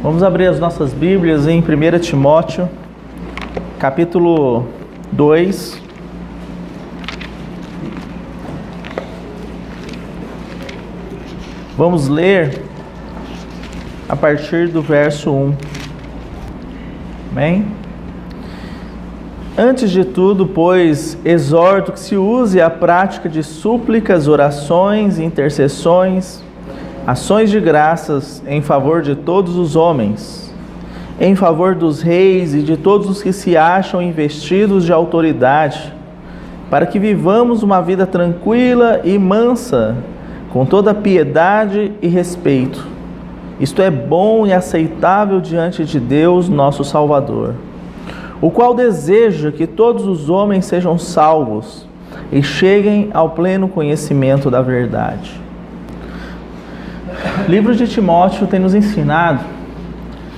Vamos abrir as nossas Bíblias em 1 Timóteo, capítulo 2. Vamos ler a partir do verso 1. Amém? Antes de tudo, pois, exorto que se use a prática de súplicas, orações, intercessões, ações de graças em favor de todos os homens, em favor dos reis e de todos os que se acham investidos de autoridade, para que vivamos uma vida tranquila e mansa, com toda piedade e respeito. Isto é bom e aceitável diante de Deus, nosso Salvador, o qual deseja que todos os homens sejam salvos e cheguem ao pleno conhecimento da verdade. O livro de Timóteo tem nos ensinado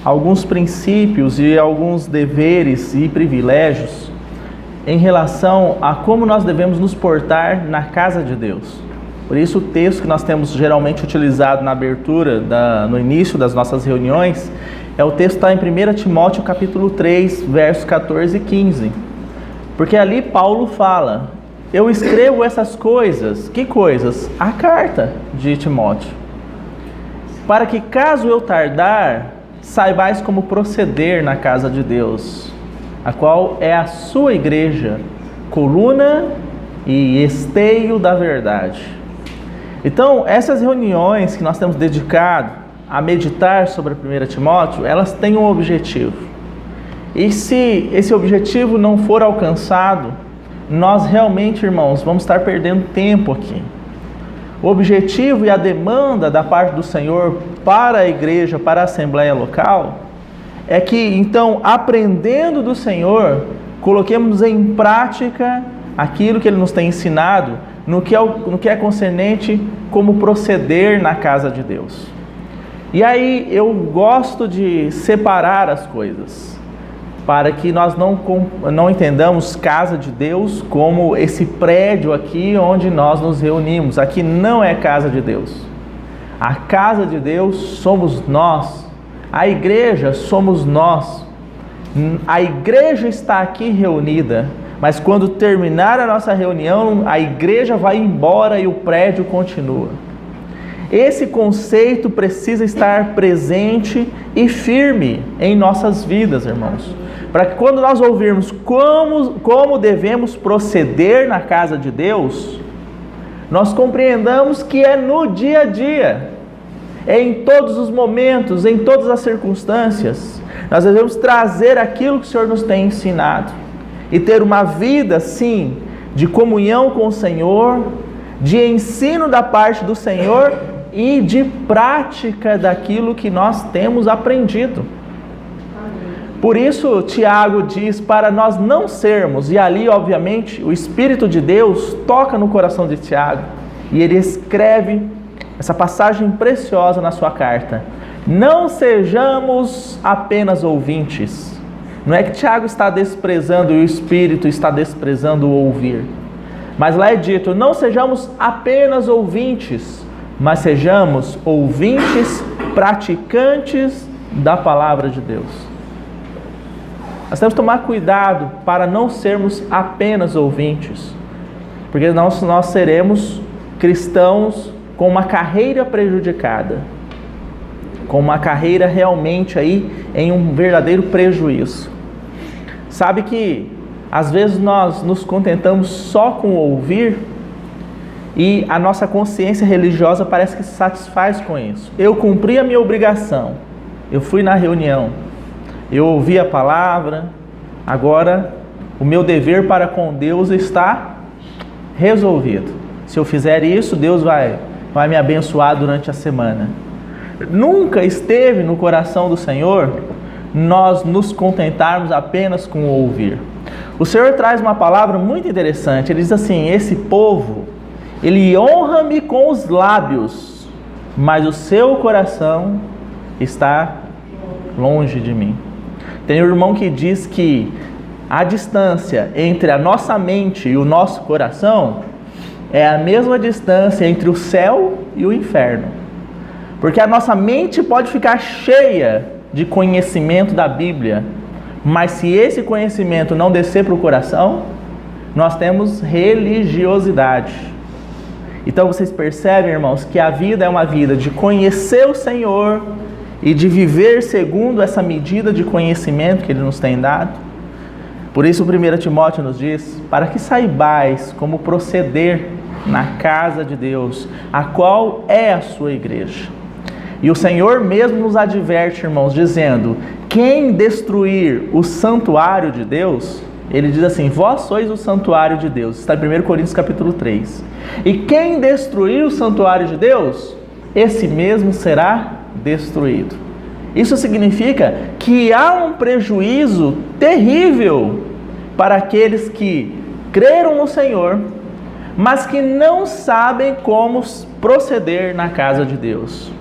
alguns princípios e alguns deveres e privilégios em relação a como nós devemos nos portar na casa de Deus. Por isso o texto que nós temos geralmente utilizado na abertura, no início das nossas reuniões, é o texto que está em 1 Timóteo capítulo 3, versos 14 e 15. Porque ali Paulo fala: eu escrevo essas coisas. Que coisas? A carta de Timóteo. Para que, caso eu tardar, saibais como proceder na casa de Deus, a qual é a sua igreja, coluna e esteio da verdade. Então, essas reuniões que nós temos dedicado a meditar sobre a 1 Timóteo, elas têm um objetivo. E se esse objetivo não for alcançado, nós realmente, irmãos, vamos estar perdendo tempo aqui. O objetivo e a demanda da parte do Senhor para a igreja, para a assembleia local, é que, então, aprendendo do Senhor, coloquemos em prática aquilo que Ele nos tem ensinado, no que é concernente como proceder na casa de Deus. E aí eu gosto de separar as coisas, para que nós não entendamos casa de Deus como esse prédio aqui onde nós nos reunimos. Aqui não é casa de Deus. A casa de Deus somos nós. A igreja somos nós. A igreja está aqui reunida, mas quando terminar a nossa reunião, a igreja vai embora e o prédio continua. Esse conceito precisa estar presente e firme em nossas vidas, irmãos. Para que quando nós ouvirmos como devemos proceder na casa de Deus, nós compreendamos que é no dia a dia, é em todos os momentos, em todas as circunstâncias. Nós devemos trazer aquilo que o Senhor nos tem ensinado e ter uma vida, sim, de comunhão com o Senhor, de ensino da parte do Senhor e de prática daquilo que nós temos aprendido. Por isso, Tiago diz para nós não sermos, e ali, obviamente, o Espírito de Deus toca no coração de Tiago, e ele escreve essa passagem preciosa na sua carta: não sejamos apenas ouvintes. Não é que Tiago está desprezando e o Espírito está desprezando o ouvir, mas lá é dito: não sejamos apenas ouvintes, mas sejamos ouvintes praticantes da palavra de Deus. Nós temos que tomar cuidado para não sermos apenas ouvintes, porque nós seremos cristãos com uma carreira prejudicada, com uma carreira realmente aí em um verdadeiro prejuízo. Sabe que às vezes nós nos contentamos só com ouvir e a nossa consciência religiosa parece que se satisfaz com isso. Eu cumpri a minha obrigação, eu fui na reunião, eu ouvi a palavra, agora o meu dever para com Deus está resolvido. Se eu fizer isso, Deus vai me abençoar durante a semana. Nunca esteve no coração do Senhor nós nos contentarmos apenas com o ouvir. O Senhor traz uma palavra muito interessante. Ele diz assim: esse povo, ele honra-me com os lábios, mas o seu coração está longe de mim. Tem um irmão que diz que a distância entre a nossa mente e o nosso coração é a mesma distância entre o céu e o inferno. Porque a nossa mente pode ficar cheia de conhecimento da Bíblia, mas se esse conhecimento não descer para o coração, nós temos religiosidade. Então vocês percebem, irmãos, que a vida é uma vida de conhecer o Senhor e de viver segundo essa medida de conhecimento que Ele nos tem dado. Por isso 1 Timóteo nos diz, para que saibais como proceder na casa de Deus, a qual é a sua igreja. E o Senhor mesmo nos adverte, irmãos, dizendo, quem destruir o santuário de Deus, Ele diz assim, vós sois o santuário de Deus, está em 1 Coríntios capítulo 3. E quem destruir o santuário de Deus, esse mesmo será destruído. Isso significa que há um prejuízo terrível para aqueles que creram no Senhor, mas que não sabem como proceder na casa de Deus.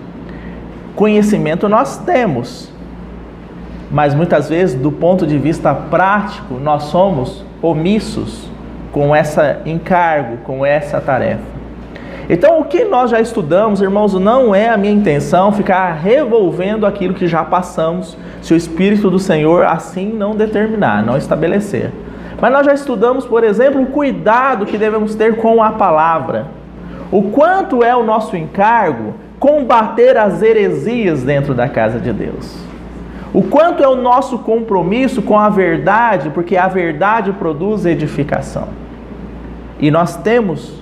Conhecimento nós temos, mas muitas vezes, do ponto de vista prático, nós somos omissos com esse encargo, com essa tarefa. Então, o que nós já estudamos, irmãos, não é a minha intenção ficar revolvendo aquilo que já passamos, se o Espírito do Senhor assim não determinar, não estabelecer. Mas nós já estudamos, por exemplo, o cuidado que devemos ter com a palavra. O quanto é o nosso encargo combater as heresias dentro da casa de Deus. O quanto é o nosso compromisso com a verdade, porque a verdade produz edificação. E nós temos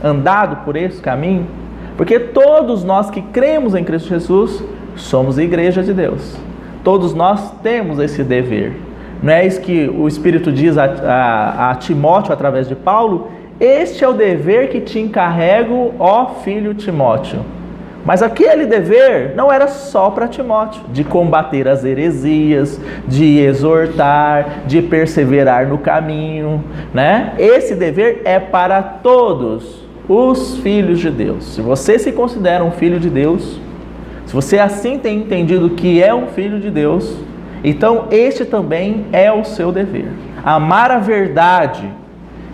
andado por esse caminho, porque todos nós que cremos em Cristo Jesus, somos a igreja de Deus. Todos nós temos esse dever. Não é isso que o Espírito diz a Timóteo através de Paulo? Este é o dever que te encarrego, ó filho Timóteo. Mas aquele dever não era só para Timóteo, de combater as heresias, de exortar, de perseverar no caminho, né? Esse dever é para todos os filhos de Deus. Se você se considera um filho de Deus, se você assim tem entendido que é um filho de Deus, então este também é o seu dever. Amar a verdade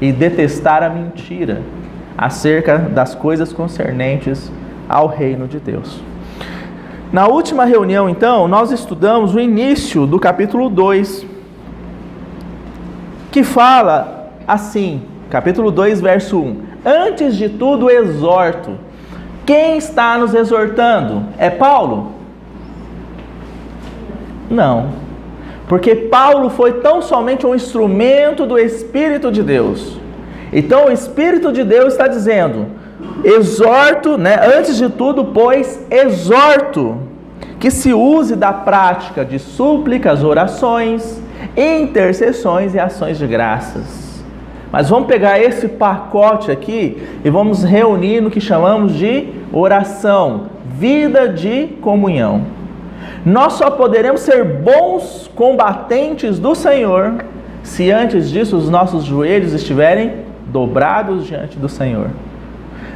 e detestar a mentira acerca das coisas concernentes ao reino de Deus. Na última reunião, então, nós estudamos o início do capítulo 2, que fala assim, capítulo 2, verso 1. Antes de tudo, exorto. Quem está nos exortando? É Paulo? Não. Porque Paulo foi tão somente um instrumento do Espírito de Deus. Então, o Espírito de Deus está dizendo, exorto, né? Antes de tudo, pois, exorto que se use da prática de súplicas, orações, intercessões e ações de graças. Mas vamos pegar esse pacote aqui e vamos reunir no que chamamos de oração, vida de comunhão. Nós só poderemos ser bons combatentes do Senhor se antes disso os nossos joelhos estiverem dobrados diante do Senhor.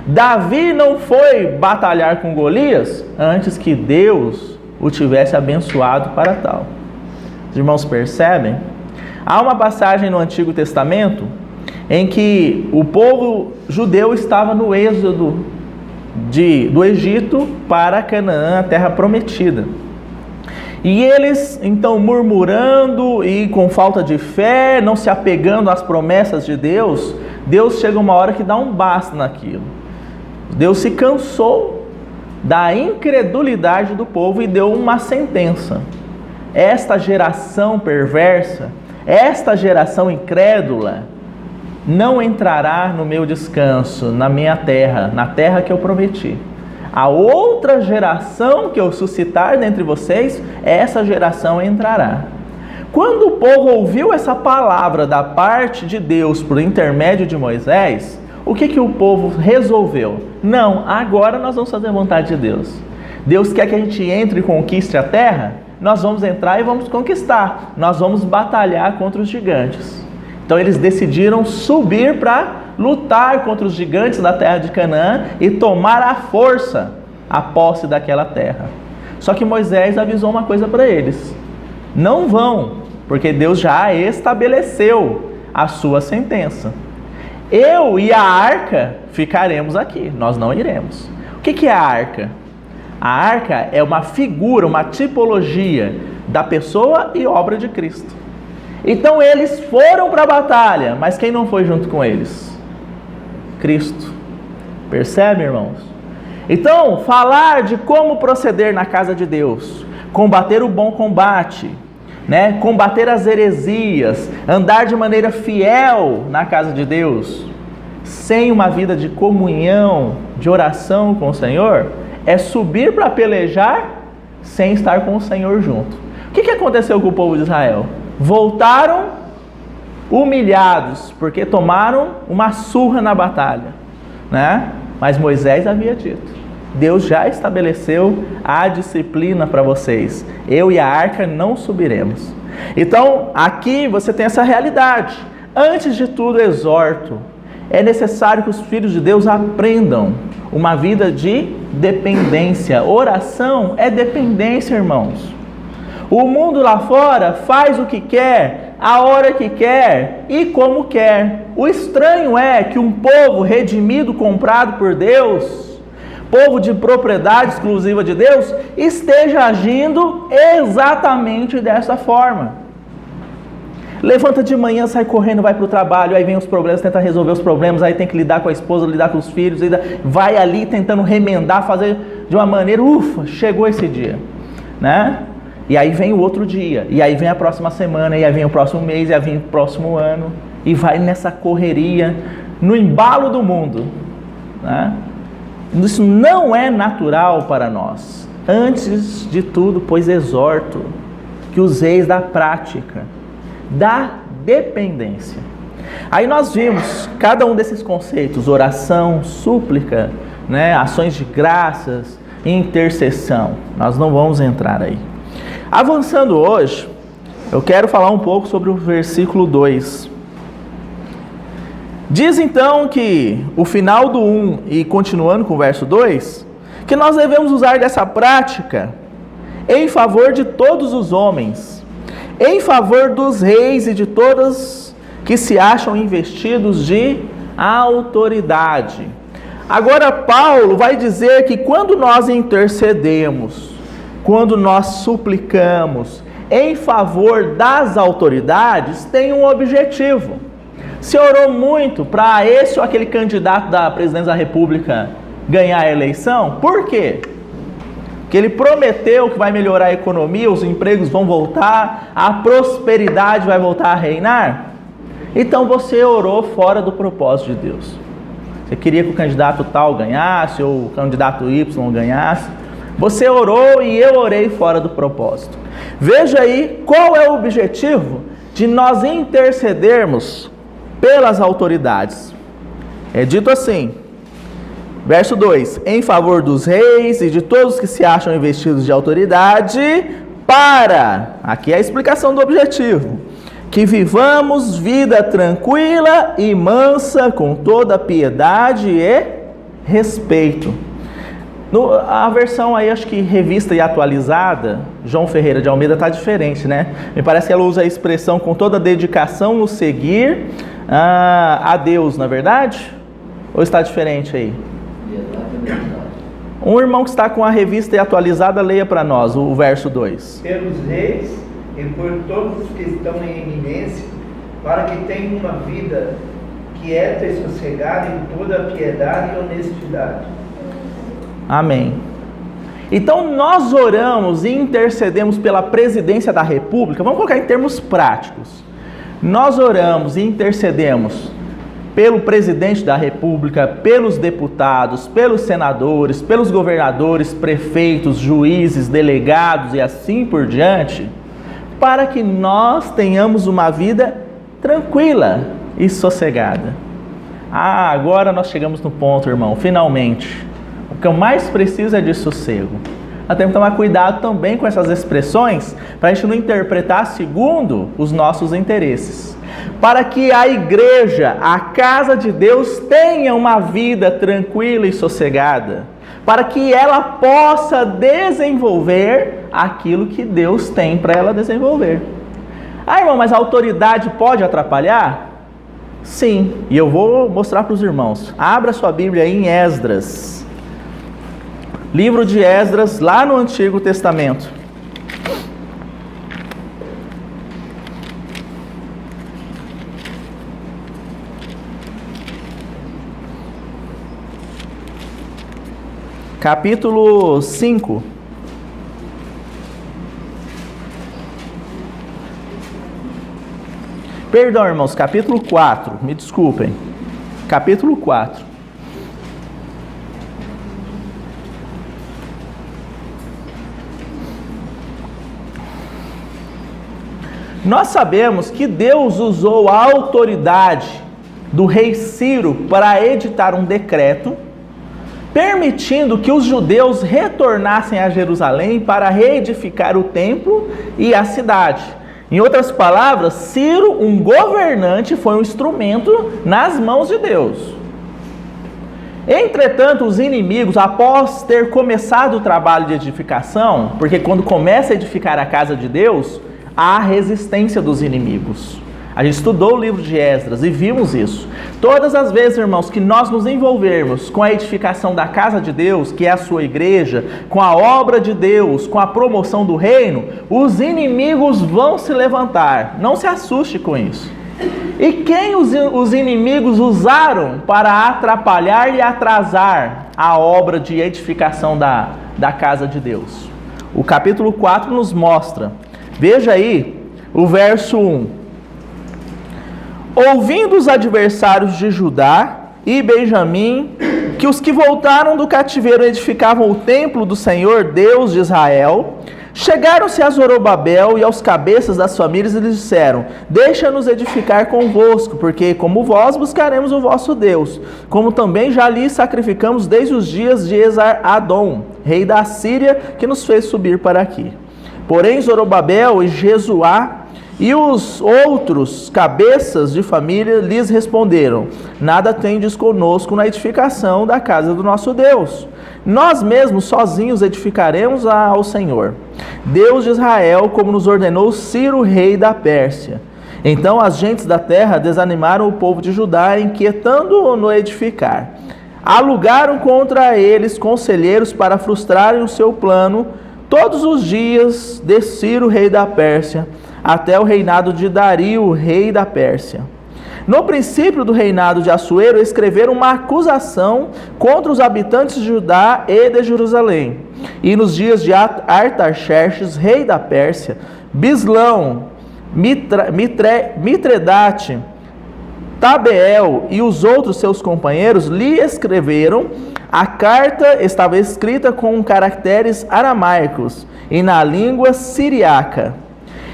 Davi não foi batalhar com Golias antes que Deus o tivesse abençoado para tal. Os irmãos percebem? Há uma passagem no Antigo Testamento em que o povo judeu estava no êxodo do Egito para Canaã, a terra prometida. E eles, então, murmurando e com falta de fé, não se apegando às promessas de Deus, Deus chega uma hora que dá um basta naquilo. Deus se cansou da incredulidade do povo e deu uma sentença. Esta geração perversa, esta geração incrédula, não entrará no meu descanso, na minha terra, na terra que eu prometi. A outra geração que eu suscitar dentre vocês, essa geração entrará. Quando o povo ouviu essa palavra da parte de Deus por intermédio de Moisés, o que o povo resolveu? Não, agora nós vamos fazer a vontade de Deus. Deus quer que a gente entre e conquiste a terra? Nós vamos entrar e vamos conquistar. Nós vamos batalhar contra os gigantes. Então eles decidiram subir para lutar contra os gigantes da terra de Canaã e tomar à força a posse daquela terra. Só que Moisés avisou uma coisa para eles: não vão, porque Deus já estabeleceu a sua sentença. Eu e a arca ficaremos aqui, nós não iremos. O que é a arca? A arca é uma figura, uma tipologia da pessoa e obra de Cristo. Então eles foram para a batalha, mas quem não foi junto com eles? Cristo. Percebe, irmãos? Então, falar de como proceder na casa de Deus, combater o bom combate, né? Combater as heresias, andar de maneira fiel na casa de Deus, sem uma vida de comunhão, de oração com o Senhor, é subir para pelejar sem estar com o Senhor junto. O que aconteceu com o povo de Israel? Voltaram humilhados, porque tomaram uma surra na batalha, né? Mas Moisés havia dito, Deus já estabeleceu a disciplina para vocês. Eu e a arca não subiremos. Então, aqui você tem essa realidade. Antes de tudo, exorto. É necessário que os filhos de Deus aprendam uma vida de dependência. Oração é dependência, irmãos. O mundo lá fora faz o que quer, a hora que quer e como quer. O estranho é que um povo redimido, comprado por Deus, povo de propriedade exclusiva de Deus, esteja agindo exatamente dessa forma. Levanta de manhã, sai correndo, vai para o trabalho, aí vem os problemas, tenta resolver os problemas, aí tem que lidar com a esposa, lidar com os filhos, vai ali tentando remendar, fazer de uma maneira, ufa, chegou esse dia, né? E aí vem o outro dia, e aí vem a próxima semana, e aí vem o próximo mês, e aí vem o próximo ano, e vai nessa correria, no embalo do mundo, né? Isso não é natural para nós. Antes de tudo, pois exorto que useis da prática, da dependência. Aí nós vimos cada um desses conceitos: oração, súplica, né, ações de graças, intercessão. Nós não vamos entrar aí. Avançando hoje, eu quero falar um pouco sobre o versículo 2. Diz então que o final do 1 e continuando com o verso 2, que nós devemos usar dessa prática em favor de todos os homens, em favor dos reis e de todos que se acham investidos de autoridade. Agora Paulo vai dizer que quando nós intercedemos, quando nós suplicamos em favor das autoridades, tem um objetivo. Se orou muito para esse ou aquele candidato da presidência da República ganhar a eleição, por quê? Porque ele prometeu que vai melhorar a economia, os empregos vão voltar, a prosperidade vai voltar a reinar? Então você orou fora do propósito de Deus. Você queria que o candidato tal ganhasse, ou o candidato Y ganhasse. Você orou e eu orei fora do propósito. Veja aí qual é o objetivo de nós intercedermos pelas autoridades. É dito assim, verso 2: em favor dos reis e de todos que se acham investidos de autoridade, para, aqui é a explicação do objetivo, que vivamos vida tranquila e mansa, com toda piedade e respeito. A versão aí, acho que revista e atualizada, João Ferreira de Almeida, está diferente, né? Me parece que ela usa a expressão com toda dedicação no seguir a Deus, na verdade? Ou está diferente aí? Um irmão que está com a revista e atualizada, leia para nós o verso 2. Pelos reis e por todos os que estão em eminência, para que tenham uma vida quieta e sossegada em toda piedade e honestidade. Amém. Então nós oramos e intercedemos pela presidência da República. Vamos colocar em termos práticos. Nós oramos e intercedemos pelo presidente da República, pelos deputados, pelos senadores, pelos governadores, prefeitos, juízes, delegados e assim por diante, para que nós tenhamos uma vida tranquila e sossegada. Agora nós chegamos no ponto, irmão, finalmente. O que eu mais preciso é de sossego. Nós temos que tomar cuidado também com essas expressões, para a gente não interpretar segundo os nossos interesses. Para que a igreja, a casa de Deus, tenha uma vida tranquila e sossegada. Para que ela possa desenvolver aquilo que Deus tem para ela desenvolver. Irmão, mas a autoridade pode atrapalhar? Sim, e eu vou mostrar para os irmãos. Abra sua Bíblia aí em Esdras. Livro de Esdras, lá no Antigo Testamento. Capítulo 5. Perdão, irmãos, capítulo 4. Me desculpem. Capítulo 4. Nós sabemos que Deus usou a autoridade do rei Ciro para editar um decreto permitindo que os judeus retornassem a Jerusalém para reedificar o templo e a cidade. Em outras palavras, Ciro, um governante, foi um instrumento nas mãos de Deus. Entretanto, os inimigos, após ter começado o trabalho de edificação, porque quando começa a edificar a casa de Deus, há resistência dos inimigos. A gente estudou o livro de Esdras e vimos isso. Todas as vezes, irmãos, que nós nos envolvermos com a edificação da casa de Deus, que é a sua igreja, com a obra de Deus, com a promoção do reino, os inimigos vão se levantar. Não se assuste com isso. E quem os inimigos usaram para atrapalhar e atrasar a obra de edificação da casa de Deus? O capítulo 4 nos mostra. Veja aí o verso 1. Ouvindo os adversários de Judá e Benjamim, que os que voltaram do cativeiro edificavam o templo do Senhor, Deus de Israel, chegaram-se a Zorobabel e aos cabeças das famílias e lhes disseram: deixa-nos edificar convosco, porque como vós buscaremos o vosso Deus, como também já lhe sacrificamos desde os dias de Esar-Adom, rei da Síria, que nos fez subir para aqui. Porém Zorobabel e Jesuá e os outros cabeças de família lhes responderam: nada tendes conosco na edificação da casa do nosso Deus. Nós mesmos sozinhos edificaremos ao Senhor, Deus de Israel, como nos ordenou Ciro, rei da Pérsia. Então as gentes da terra desanimaram o povo de Judá, inquietando-o no edificar. Alugaram contra eles conselheiros para frustrarem o seu plano todos os dias de Ciro, rei da Pérsia, até o reinado de Dario, rei da Pérsia. No princípio do reinado de Assuero, escreveram uma acusação contra os habitantes de Judá e de Jerusalém. E nos dias de Artaxerxes, rei da Pérsia, Bislão, Mitredate, Tabeel e os outros seus companheiros lhe escreveram. A carta estava escrita com caracteres aramaicos e na língua siriaca.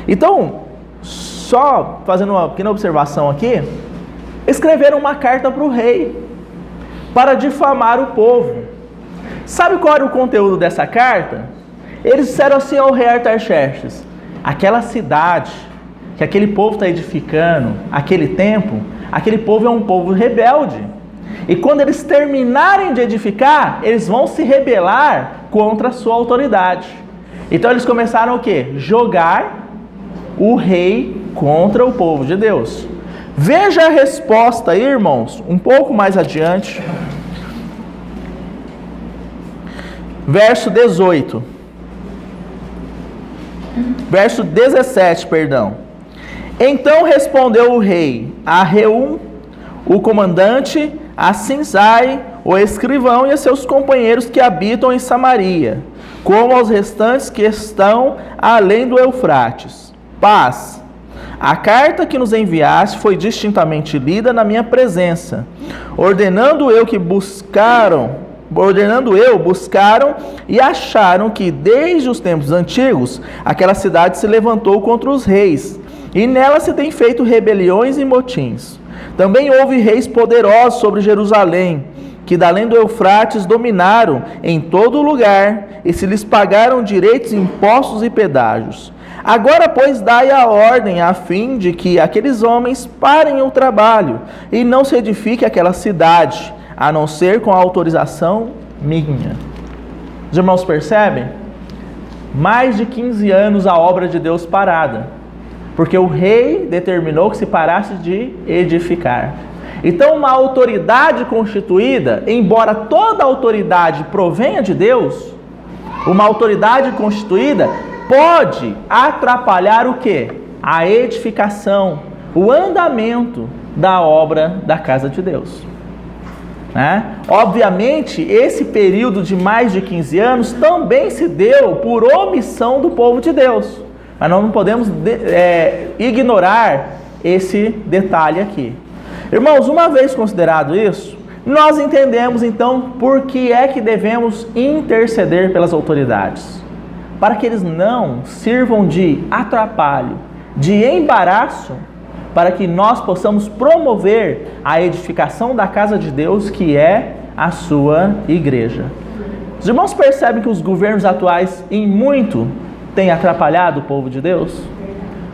Então, só fazendo uma pequena observação aqui, escreveram uma carta para o rei, para difamar o povo. Sabe qual era o conteúdo dessa carta? Eles disseram assim ao rei Artaxerxes: aquela cidade que aquele povo está edificando, aquele templo, aquele povo é um povo rebelde. E quando eles terminarem de edificar, eles vão se rebelar contra a sua autoridade. Então eles começaram o quê? Jogar o rei contra o povo de Deus. Veja a resposta aí, irmãos, um pouco mais adiante. Verso 18. Verso 17, perdão. Então respondeu o rei a Reum, o comandante, a Sinzai, o escrivão e a seus companheiros que habitam em Samaria, como aos restantes que estão além do Eufrates: paz. A carta que nos enviaste foi distintamente lida na minha presença. Ordenando eu, buscaram e acharam que desde os tempos antigos aquela cidade se levantou contra os reis, e nela se tem feito rebeliões e motins. Também houve reis poderosos sobre Jerusalém, que da além do Eufrates dominaram em todo lugar, e se lhes pagaram direitos, impostos e pedágios. Agora, pois, dai a ordem, a fim de que aqueles homens parem o trabalho, e não se edifique aquela cidade, a não ser com a autorização minha. Os irmãos percebem? Mais de 15 anos a obra de Deus parada, porque o rei determinou que se parasse de edificar. Então, uma autoridade constituída, embora toda autoridade provenha de Deus, uma autoridade constituída pode atrapalhar o quê? A edificação, o andamento da obra da casa de Deus. Obviamente, esse período de mais de 15 anos também se deu por omissão do povo de Deus. Mas nós não podemos ignorar esse detalhe aqui. Irmãos, uma vez considerado isso, nós entendemos então por que é que devemos interceder pelas autoridades. Para que eles não sirvam de atrapalho, de embaraço, para que nós possamos promover a edificação da casa de Deus, que é a sua igreja. Os irmãos percebem que os governos atuais, em muito, têm atrapalhado o povo de Deus?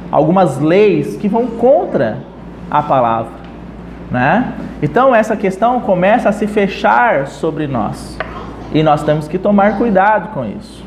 Algumas leis que vão contra a palavra. Então essa questão começa a se fechar sobre nós e nós temos que tomar cuidado com isso.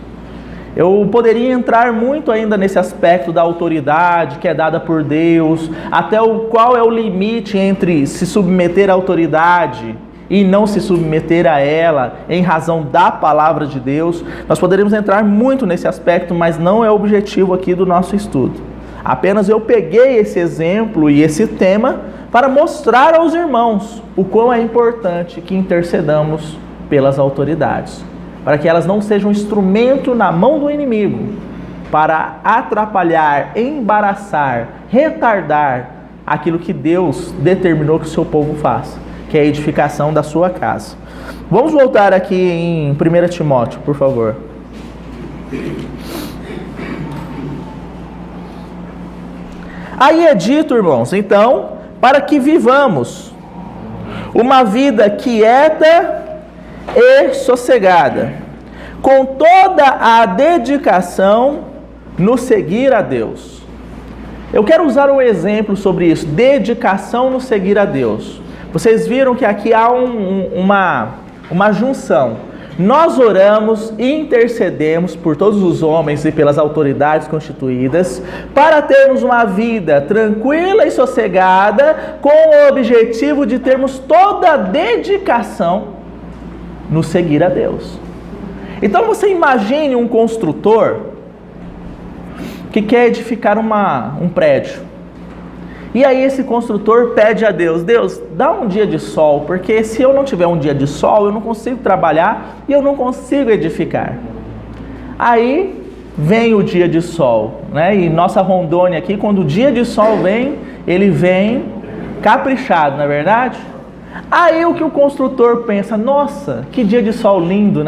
Eu poderia entrar muito ainda nesse aspecto da autoridade que é dada por Deus, até qual é o limite entre se submeter à autoridade e não se submeter a ela em razão da palavra de Deus. Nós poderíamos entrar muito nesse aspecto, mas não é o objetivo aqui do nosso estudo. Apenas eu peguei esse exemplo e esse tema para mostrar aos irmãos o quão é importante que intercedamos pelas autoridades, para que elas não sejam um instrumento na mão do inimigo para atrapalhar, embaraçar, retardar aquilo que Deus determinou que o seu povo faça, que é a edificação da sua casa. Vamos voltar aqui em 1 Timóteo, por favor. Aí é dito, irmãos, então, para que vivamos uma vida quieta e sossegada, com toda a dedicação no seguir a Deus. Eu quero usar um exemplo sobre isso, dedicação no seguir a Deus. Vocês viram que aqui há uma junção. Nós oramos e intercedemos por todos os homens e pelas autoridades constituídas para termos uma vida tranquila e sossegada, com o objetivo de termos toda a dedicação no seguir a Deus. Então você imagine um construtor que quer edificar um prédio. E aí esse construtor pede a Deus: Deus, dá um dia de sol, porque se eu não tiver um dia de sol, eu não consigo trabalhar e eu não consigo edificar. Aí vem o dia de sol, E nossa Rondônia aqui, quando o dia de sol vem, ele vem caprichado, não é verdade? Aí o que o construtor pensa: nossa, que dia de sol lindo,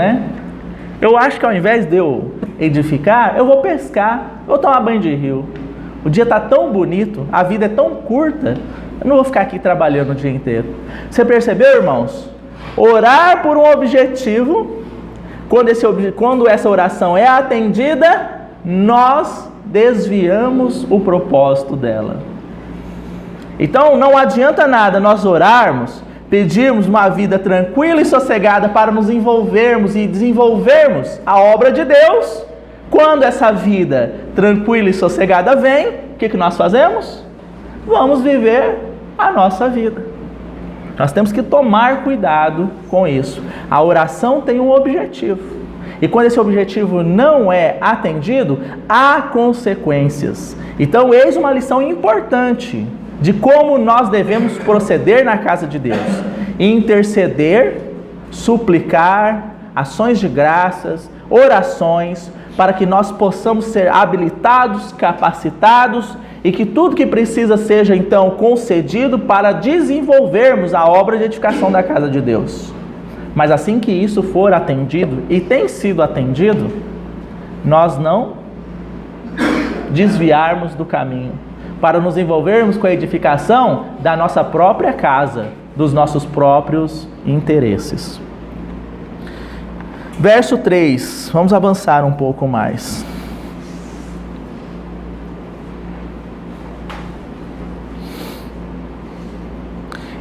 Eu acho que ao invés de eu edificar, eu vou pescar, eu vou tomar banho de rio. O dia está tão bonito, a vida é tão curta, eu não vou ficar aqui trabalhando o dia inteiro. Você percebeu, irmãos? Orar por um objetivo, quando essa oração é atendida, nós desviamos o propósito dela. Então não adianta nada nós orarmos, pedirmos uma vida tranquila e sossegada para nos envolvermos e desenvolvermos a obra de Deus. Quando essa vida tranquila e sossegada vem, o que nós fazemos? Vamos viver a nossa vida. Nós temos que tomar cuidado com isso. A oração tem um objetivo. E quando esse objetivo não é atendido, há consequências. Então, eis uma lição importante de como nós devemos proceder na casa de Deus. Interceder, suplicar, ações de graças, orações, para que nós possamos ser habilitados, capacitados e que tudo que precisa seja então concedido para desenvolvermos a obra de edificação da casa de Deus. Mas assim que isso for atendido, e tem sido atendido, nós não desviarmos do caminho, para nos envolvermos com a edificação da nossa própria casa, dos nossos próprios interesses. Verso 3, vamos avançar um pouco mais.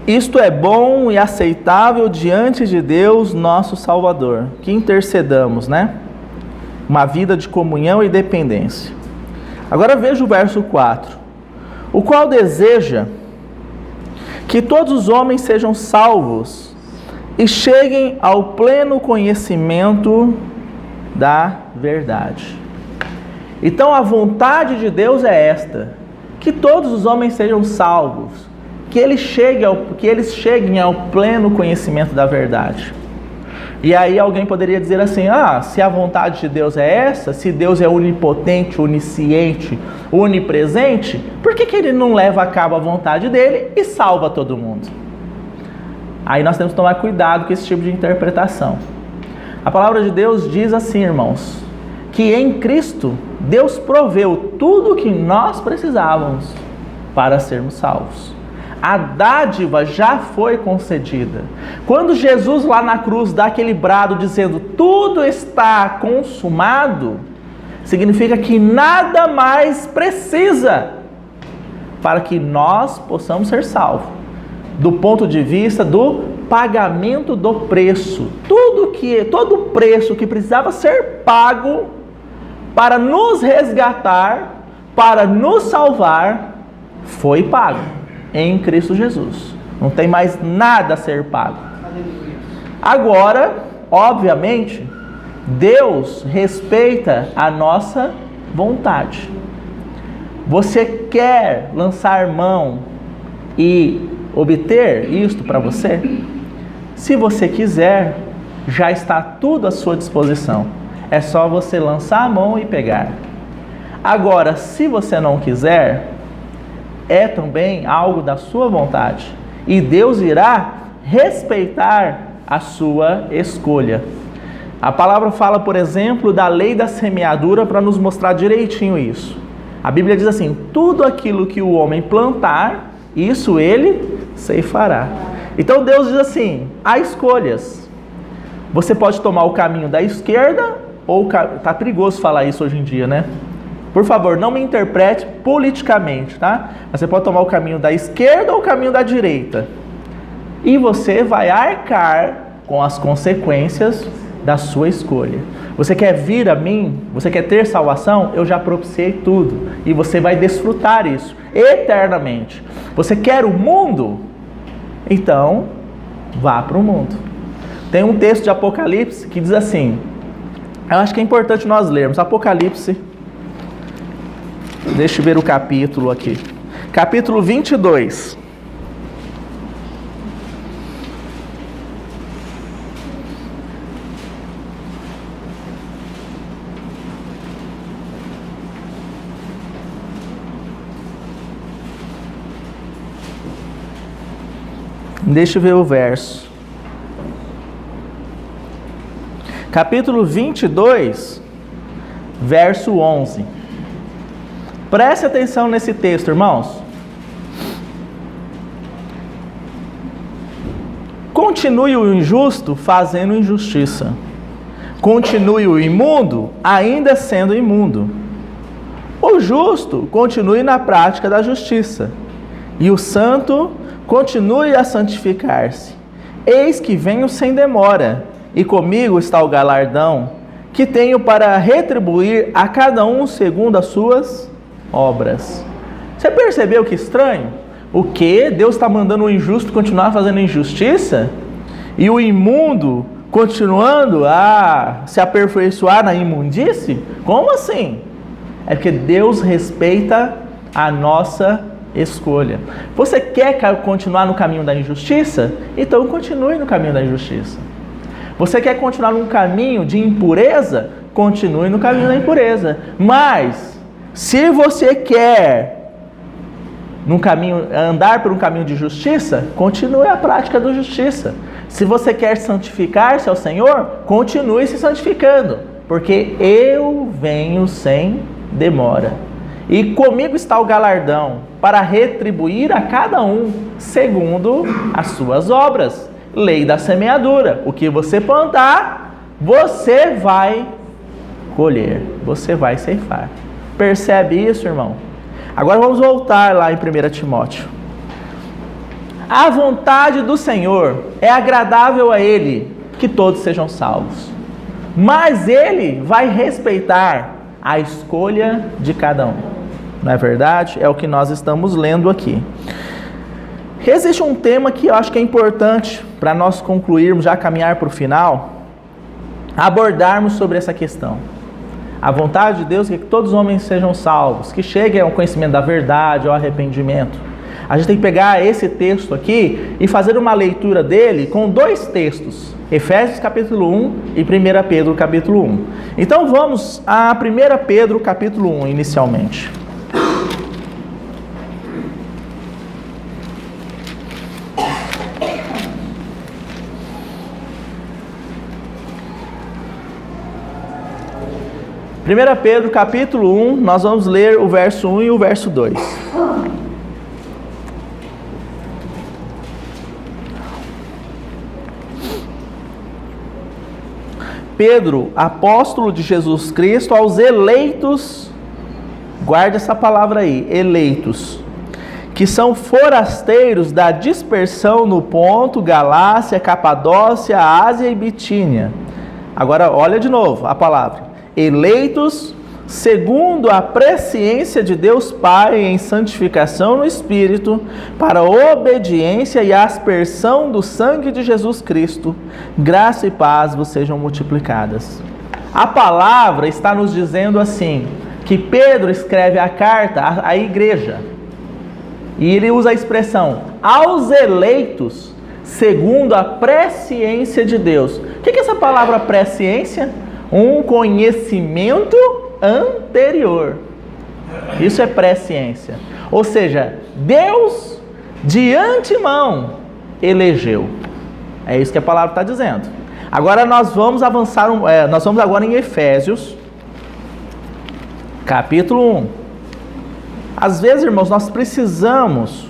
Isto é bom e aceitável diante de Deus, nosso Salvador, que intercedamos, Uma vida de comunhão e dependência. Agora veja o verso 4. O qual deseja que todos os homens sejam salvos e cheguem ao pleno conhecimento da verdade. Então a vontade de Deus é esta: que todos os homens sejam salvos, que eles cheguem ao pleno conhecimento da verdade. E aí alguém poderia dizer assim: se a vontade de Deus é essa, se Deus é onipotente, onisciente, onipresente, por que Ele não leva a cabo a vontade dele e salva todo mundo? Aí nós temos que tomar cuidado com esse tipo de interpretação. A palavra de Deus diz assim, irmãos, que em Cristo Deus proveu tudo o que nós precisávamos para sermos salvos. A dádiva já foi concedida. Quando Jesus lá na cruz dá aquele brado dizendo tudo está consumado, significa que nada mais precisa para que nós possamos ser salvos. Do ponto de vista do pagamento do preço. Todo o preço que precisava ser pago para nos resgatar, para nos salvar, foi pago em Cristo Jesus. Não tem mais nada a ser pago. Agora, obviamente, Deus respeita a nossa vontade. Você quer lançar mão e obter isto para você? Se você quiser, já está tudo à sua disposição. É só você lançar a mão e pegar. Agora, se você não quiser, é também algo da sua vontade. E Deus irá respeitar a sua escolha. A palavra fala, por exemplo, da lei da semeadura para nos mostrar direitinho isso. A Bíblia diz assim: tudo aquilo que o homem plantar, isso ele ceifará. Então Deus diz assim: há escolhas. Você pode tomar o caminho da esquerda, ou tá perigoso falar isso hoje em dia, né? Por favor, não me interprete politicamente, tá? Você pode tomar o caminho da esquerda ou o caminho da direita. E você vai arcar com as consequências da sua escolha. Você quer vir a mim? Você quer ter salvação? Eu já propiciei tudo. E você vai desfrutar isso eternamente. Você quer o mundo? Então, vá para o mundo. Tem um texto de Apocalipse que diz assim, eu acho que é importante nós lermos, Apocalipse, deixa eu ver o capítulo aqui, capítulo 22. Deixa eu ver o verso. Capítulo 22, verso 11. Preste atenção nesse texto, irmãos. Continue o injusto fazendo injustiça. Continue o imundo ainda sendo imundo. O justo continue na prática da justiça. E o santo continue a santificar-se. Eis que venho sem demora, e comigo está o galardão, que tenho para retribuir a cada um segundo as suas obras. Você percebeu que estranho? O que? Deus está mandando o injusto continuar fazendo injustiça? E o imundo continuando a se aperfeiçoar na imundície? Como assim? É porque Deus respeita a nossa escolha. Você quer continuar no caminho da injustiça? Então continue no caminho da injustiça. Você quer continuar num caminho de impureza? Continue no caminho da impureza. Mas, se você quer andar por um caminho de justiça, continue a prática da justiça. Se você quer santificar-se ao Senhor, continue se santificando, porque eu venho sem demora. E comigo está o galardão, para retribuir a cada um segundo as suas obras. Lei da semeadura. O que você plantar, você vai colher, você vai ceifar. Percebe isso, irmão? Agora vamos voltar lá em 1 Timóteo. A vontade do Senhor é agradável a Ele, que todos sejam salvos. Mas Ele vai respeitar a escolha de cada um. Não é verdade? É o que nós estamos lendo aqui. Existe um tema que eu acho que é importante para nós concluirmos, já caminhar para o final, abordarmos sobre essa questão. A vontade de Deus é que todos os homens sejam salvos, que cheguem ao conhecimento da verdade, ao arrependimento. A gente tem que pegar esse texto aqui e fazer uma leitura dele com dois textos, Efésios capítulo 1 e 1 Pedro capítulo 1. Então vamos a 1 Pedro capítulo 1 inicialmente. Primeira Pedro capítulo 1, nós vamos ler o verso 1 e o verso 2. Pedro, apóstolo de Jesus Cristo, aos eleitos, guarde essa palavra aí, eleitos, que são forasteiros da dispersão no Ponto, Galácia, Capadócia, Ásia e Bitínia. Agora olha de novo a palavra. Eleitos segundo a presciência de Deus Pai em santificação no Espírito, para a obediência e a aspersão do sangue de Jesus Cristo, graça e paz vos sejam multiplicadas. A palavra está nos dizendo assim, que Pedro escreve a carta à igreja, e ele usa a expressão, aos eleitos, segundo a presciência de Deus. O que é essa palavra presciência? Um conhecimento anterior. Isso é presciência. Ou seja, Deus de antemão elegeu. É isso que a palavra está dizendo. Agora nós vamos avançar, nós vamos agora em Efésios, capítulo 1. Às vezes, irmãos, nós precisamos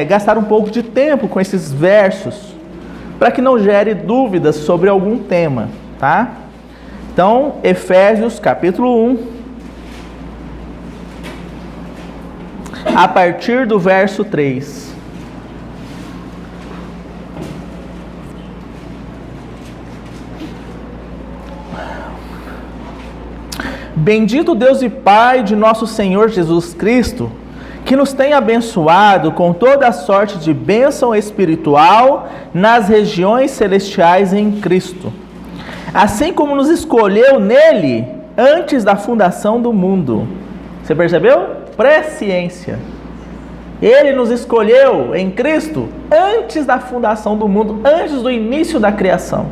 gastar um pouco de tempo com esses versos, para que não gere dúvidas sobre algum tema. Tá? Então, Efésios capítulo 1, a partir do verso 3. Bendito Deus e Pai de nosso Senhor Jesus Cristo, que nos tem abençoado com toda a sorte de bênção espiritual nas regiões celestiais em Cristo. Assim como nos escolheu nele antes da fundação do mundo. Você percebeu? Presciência. Ele nos escolheu em Cristo antes da fundação do mundo, antes do início da criação,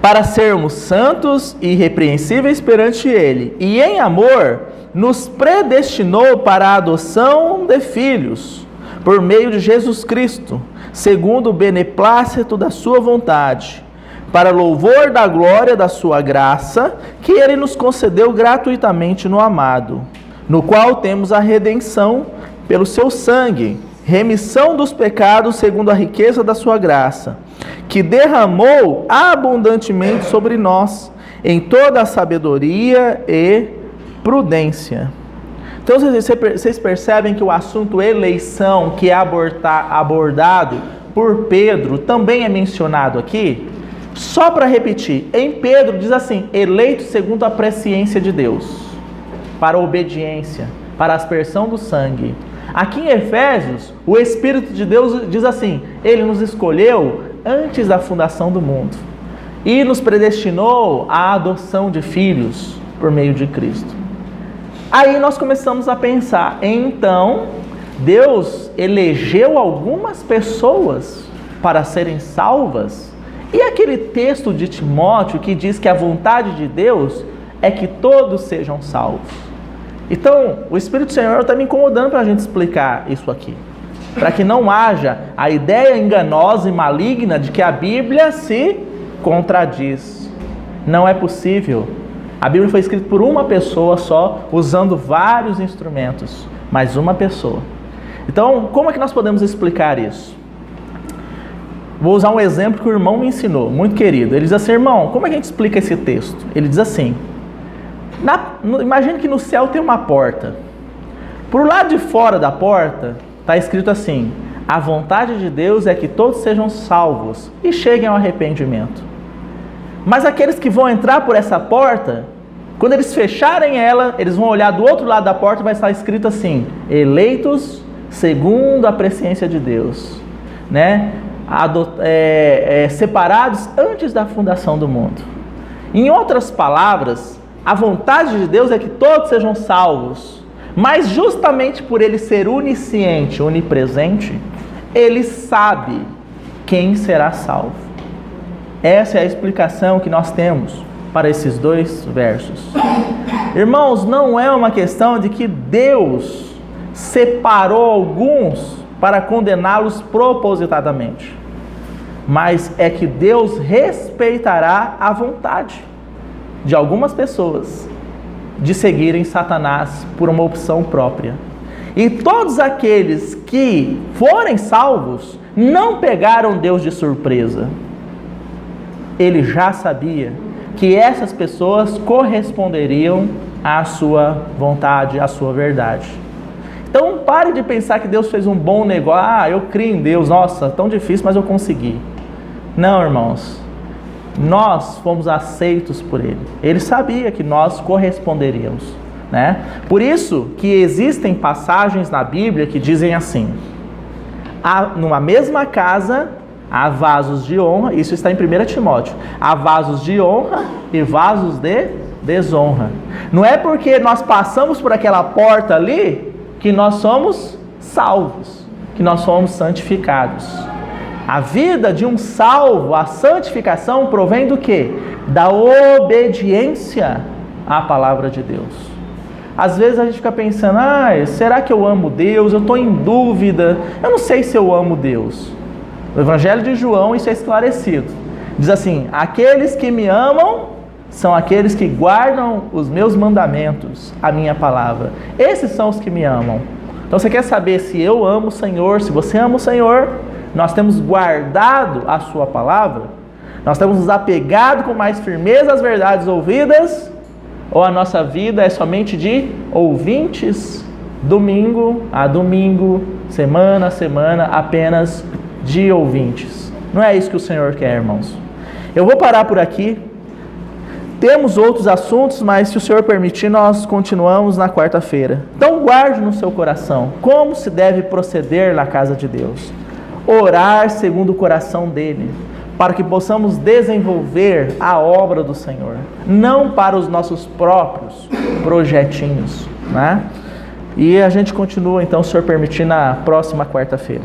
para sermos santos e irrepreensíveis perante Ele. E em amor nos predestinou para a adoção de filhos, por meio de Jesus Cristo, segundo o beneplácito da sua vontade, para louvor da glória da sua graça, que Ele nos concedeu gratuitamente no amado, no qual temos a redenção pelo seu sangue, remissão dos pecados segundo a riqueza da sua graça, que derramou abundantemente sobre nós, em toda a sabedoria e prudência. Então vocês percebem que o assunto eleição, que é abordado por Pedro, também é mencionado aqui? Só para repetir, em Pedro diz assim, eleito segundo a presciência de Deus, para a obediência, para a aspersão do sangue. Aqui em Efésios, o Espírito de Deus diz assim, Ele nos escolheu antes da fundação do mundo e nos predestinou à adoção de filhos por meio de Cristo. Aí nós começamos a pensar, então, Deus elegeu algumas pessoas para serem salvas? E aquele texto de Timóteo que diz que a vontade de Deus é que todos sejam salvos. Então, o Espírito do Senhor está me incomodando para a gente explicar isso aqui. Para que não haja a ideia enganosa e maligna de que a Bíblia se contradiz. Não é possível. A Bíblia foi escrita por uma pessoa só, usando vários instrumentos, mas uma pessoa. Então, como é que nós podemos explicar isso? Vou usar um exemplo que o irmão me ensinou, muito querido. Ele diz assim, irmão, como é que a gente explica esse texto? Ele diz assim, imagine que no céu tem uma porta. Por lado de fora da porta, está escrito assim, a vontade de Deus é que todos sejam salvos e cheguem ao arrependimento. Mas aqueles que vão entrar por essa porta, quando eles fecharem ela, eles vão olhar do outro lado da porta e vai estar escrito assim, eleitos segundo a presciência de Deus, né? Separados antes da fundação do mundo. Em outras palavras, a vontade de Deus é que todos sejam salvos, mas justamente por Ele ser onisciente, onipresente, Ele sabe quem será salvo. Essa é a explicação que nós temos para esses dois versos. Irmãos, não é uma questão de que Deus separou alguns para condená-los propositadamente, mas é que Deus respeitará a vontade de algumas pessoas de seguirem Satanás por uma opção própria. E todos aqueles que forem salvos não pegaram Deus de surpresa. Ele já sabia que essas pessoas corresponderiam à sua vontade, à sua verdade. Então pare de pensar que Deus fez um bom negócio. Eu creio em Deus, nossa, tão difícil, mas eu consegui. Não, irmãos, nós fomos aceitos por Ele. Ele sabia que nós corresponderíamos, né? Por isso que existem passagens na Bíblia que dizem assim: numa mesma casa há vasos de honra, isso está em 1 Timóteo, há vasos de honra e vasos de desonra. Não é porque nós passamos por aquela porta ali que nós somos salvos, que nós somos santificados. A vida de um salvo, a santificação provém do quê? Da obediência à palavra de Deus. Às vezes a gente fica pensando, será que eu amo Deus? Eu estou em dúvida, eu não sei se eu amo Deus. No Evangelho de João isso é esclarecido. Diz assim: aqueles que me amam são aqueles que guardam os meus mandamentos, a minha palavra. Esses são os que me amam. Então você quer saber se eu amo o Senhor, se você ama o Senhor? Nós temos guardado a sua palavra? Nós temos nos apegado com mais firmeza às verdades ouvidas? Ou a nossa vida é somente de ouvintes, domingo a domingo, semana a semana, apenas de ouvintes? Não é isso que o Senhor quer, irmãos. Eu vou parar por aqui. Temos outros assuntos, mas se o Senhor permitir, nós continuamos na quarta-feira. Então guarde no seu coração como se deve proceder na casa de Deus. Orar segundo o coração dele, para que possamos desenvolver a obra do Senhor, não para os nossos próprios projetinhos, né? E a gente continua, então, se o Senhor permitir, na próxima quarta-feira.